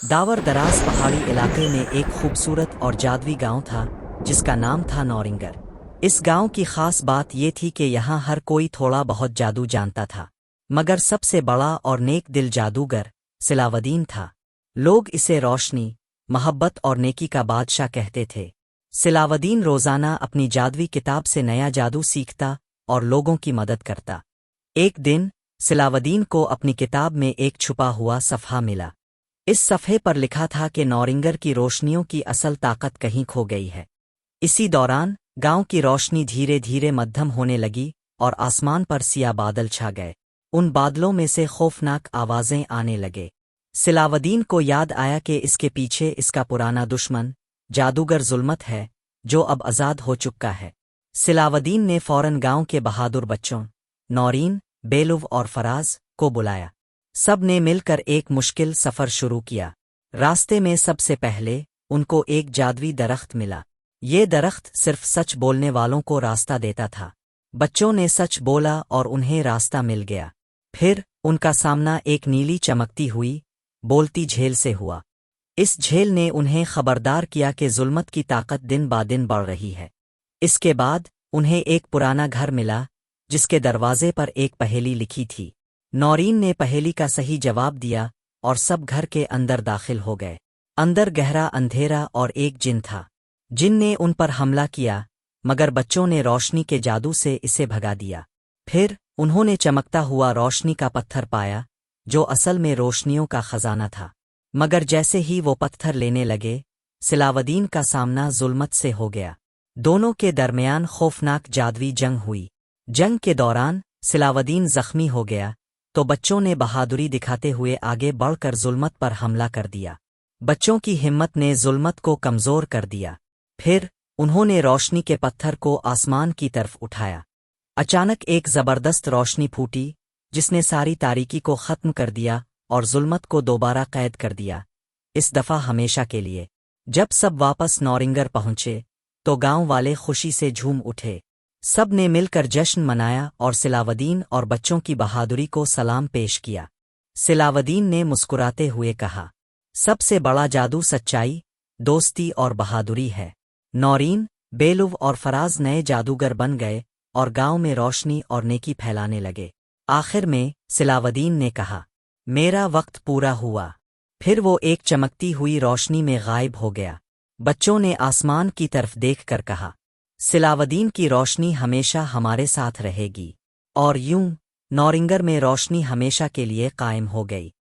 The power दराज पहाड़ी इलाके में एक खूबसूरत और जादुई गांव था जिसका नाम था नौरिंगर। इस गांव की खास बात ये थी कि यहाँ हर कोई थोड़ा बहुत जादू जानता था, मगर सबसे बड़ा और नेक दिल जादूगर सिलावदीन था। लोग इसे रोशनी, मोहब्बत और नेकी का बादशाह कहते थे। सिलावदीन रोज़ाना अपनी जादुई किताब से नया जादू सीखता और लोगों की मदद करता। एक दिन सिलावदीन को अपनी किताब में एक छुपा हुआ सफ़हा मिला। इस सफ़े पर लिखा था कि नौरिंगर की रोशनियों की असल ताकत कहीं खो गई है। इसी दौरान गांव की रोशनी धीरे धीरे मध्यम होने लगी और आसमान पर सिया बादल छा गए। उन बादलों में से खौफनाक आवाज़ें आने लगे। सिलावदीन को याद आया कि इसके पीछे इसका पुराना दुश्मन जादूगर जुल्मत है, जो अब आज़ाद हो चुका है। सिलावदीन ने फौरन गांव के बहादुर बच्चों नौरीन, बेलुव और फराज को बुलाया। सब ने मिलकर एक मुश्किल सफ़र शुरू किया। रास्ते में सबसे पहले उनको एक जादुई दरख्त मिला। ये दरख्त सिर्फ सच बोलने वालों को रास्ता देता था। बच्चों ने सच बोला और उन्हें रास्ता मिल गया। फिर उनका सामना एक नीली चमकती हुई बोलती झील से हुआ। इस झील ने उन्हें खबरदार किया कि जुल्मत की ताकत दिन ब दिन बढ़ रही है। इसके बाद उन्हें एक पुराना घर मिला जिसके दरवाजे पर एक पहेली लिखी थी। नौरीन ने पहेली का सही जवाब दिया और सब घर के अंदर दाखिल हो गए। अंदर गहरा अंधेरा और एक जिन था। जिन ने उन पर हमला किया, मगर बच्चों ने रोशनी के जादू से इसे भगा दिया। फिर उन्होंने चमकता हुआ रोशनी का पत्थर पाया, जो असल में रोशनियों का खजाना था। मगर जैसे ही वो पत्थर लेने लगे, सिलावदीन का सामना जुल्मत से हो गया। दोनों के दरमियान खौफनाक जादुई जंग हुई। जंग के दौरान सिलावदीन जख्मी हो गया, तो बच्चों ने बहादुरी दिखाते हुए आगे बढ़कर जुल्मत पर हमला कर दिया। बच्चों की हिम्मत ने जुल्मत को कमज़ोर कर दिया। फिर उन्होंने रोशनी के पत्थर को आसमान की तरफ उठाया। अचानक एक ज़बरदस्त रोशनी फूटी जिसने सारी तारीकी को ख़त्म कर दिया और जुल्मत को दोबारा कैद कर दिया, इस दफ़ा हमेशा के लिए। जब सब वापस नौरिंगर पहुंचे तो गांव वाले खुशी से झूम उठे। सब ने मिलकर जश्न मनाया और सिलावदीन और बच्चों की बहादुरी को सलाम पेश किया। सिलावदीन ने मुस्कुराते हुए कहा, सबसे बड़ा जादू सच्चाई, दोस्ती और बहादुरी है। नौरीन, बेलुव और फराज नए जादूगर बन गए और गांव में रोशनी और नेकी फैलाने लगे। आखिर में सिलावदीन ने कहा, मेरा वक्त पूरा हुआ। फिर वो एक चमकती हुई रोशनी में गायब हो गया। बच्चों ने आसमान की तरफ देखकर कहा, सिलावदीन की रोशनी हमेशा हमारे साथ रहेगी। और यूं नौरिंगर में रोशनी हमेशा के लिए कायम हो गई।